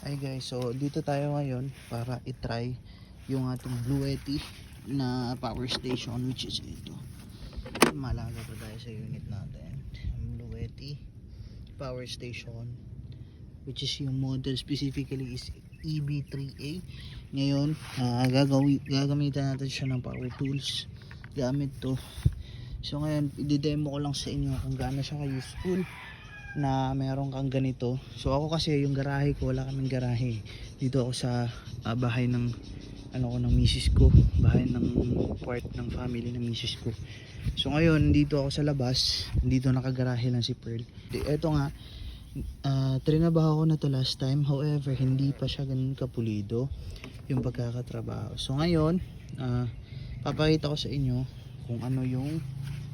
Hi guys, so dito tayo ngayon para i-try yung ating Bluetti na power station, which is ito. Malaga pa tayo sa unit natin. Bluetti power station, which is yung model specifically is EB3A. Ngayon gagamitan natin siya ng power tools gamit to. So ngayon i-demo ko lang sa inyo kung gaano siya ka-useful na meron kang ganito. So ako kasi yung garahe ko, wala kaming garahe dito. Ako sa bahay ng ng misis ko, bahay ng part ng family ng misis ko. So ngayon dito ako sa labas, dito nakagarahe lang si Pearl. Ito nga, trinabaho ko na to last time, however hindi pa siya ganun kapulido yung pagkakatrabaho. So ngayon papakita ko sa inyo kung ano yung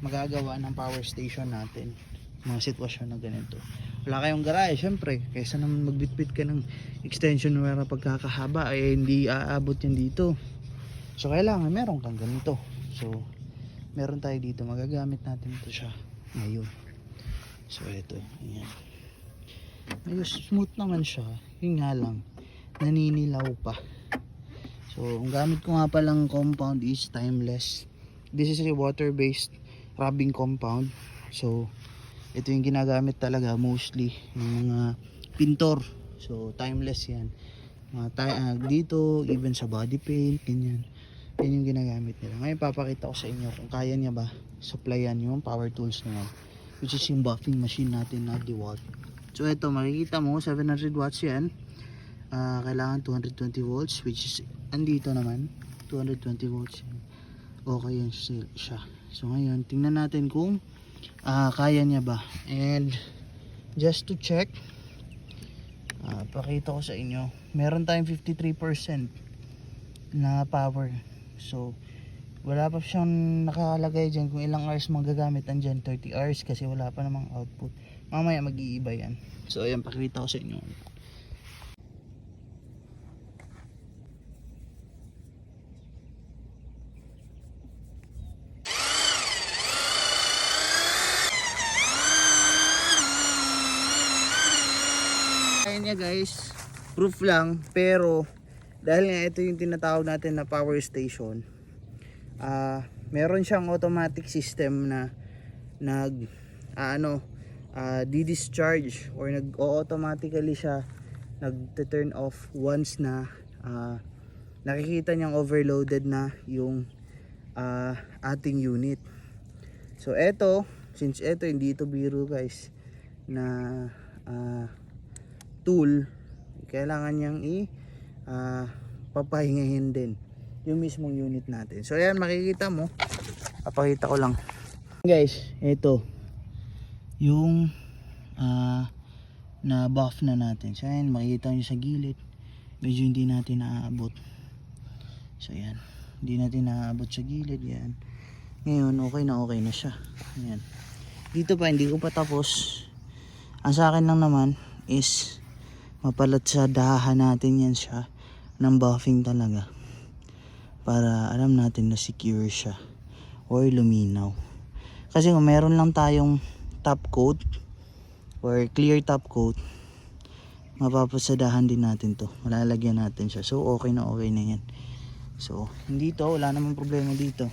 magagawa ng power station natin, mga sitwasyon na ganito. Wala kayong garahe, syempre kaysa naman magbitbit ka ng extension wire na pagkakahaba ay hindi aabot yan dito. So kailangan meron kang ganito. So meron tayo dito, magagamit natin ito siya ngayon. So ito, ayan, medyo smooth naman siya, yun nga lang naninilaw pa. So ang gamit ko nga palang compound is Timeless. This is a water based rubbing compound. So ito yung ginagamit talaga mostly ng mga pintor. So Timeless yan, dito even sa body paint, ganyan. Yan yung ginagamit nila. Ngayon papakita ko sa inyo kung kaya niya ba supplyan yung power tools na yan, which is yung buffing machine natin na DeWalt. So ito makikita mo 700 watts yan. Kailangan 220 volts, which is andito naman 220 volts yan. Okay yan siya. So ngayon tingnan natin kung kaya niya ba. And just to check, pakita ko sa inyo, meron tayong 53% na power. So wala pa siyang nakalagay dyan kung ilang hours magagamit. Andyan 30 hours kasi wala pa namang output. Mamaya mag-iiba yan. So ayan, pakita ko sa inyo. Ayan niya guys, proof lang, pero dahil nga ito yung tinatawag natin na power station, meron siyang automatic system na di-discharge or automatically siya nag-turn off once na nakikita niyang overloaded na yung ating unit. So eto, since eto hindi ito biro guys na tool, kailangan niyang papahingahin din yung mismong unit natin. So ayan, makikita mo, papakita ko lang guys, ito yung na buff na natin. So ayan, makikita nyo sa gilid, medyo hindi natin naaabot. So ayan, hindi natin naaabot sa gilid yan. Ngayon okay na siya. Ayan, dito pa hindi ko pa tapos. Ang sa akin lang naman is mapalat sa dahahan natin yan siya ng buffing talaga, para alam natin na secure siya or luminaw. Kasi kung meron lang tayong top coat or clear top coat, mapapasadahan din natin to, malalagyan natin siya. So okay na yan. So hindi to, wala namang problema dito,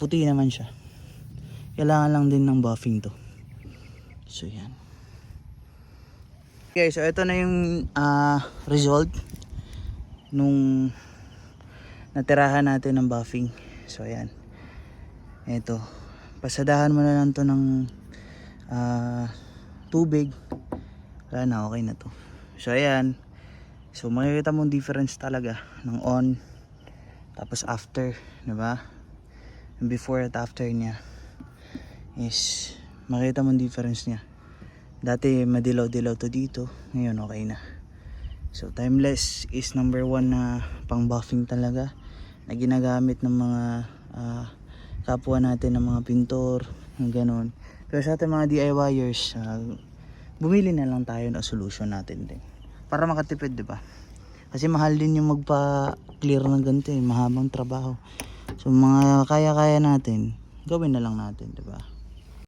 puti naman siya, kailangan lang din ng buffing to. So yan. Okay, so ito na yung result nung natirahan natin ng buffing. So ayan, ito, pasadahan mo na lang to ng tubig, wala na, okay na to. So ayan, so makikita mo difference talaga ng on tapos after, diba? Before at after niya is makikita mo difference niya. Dati madilaw-dilaw to dito, ngayon okay na. So Timeless is number 1 na pang buffing talaga, na ginagamit ng mga kapwa natin, ng mga pintor, ganun. Pero sa ating mga DIYers, bumili na lang tayo ng solution natin din para makatipid, diba? Kasi mahal din yung magpa-clear ng ganito, mahabang trabaho. So mga kaya-kaya natin, gawin na lang natin, diba?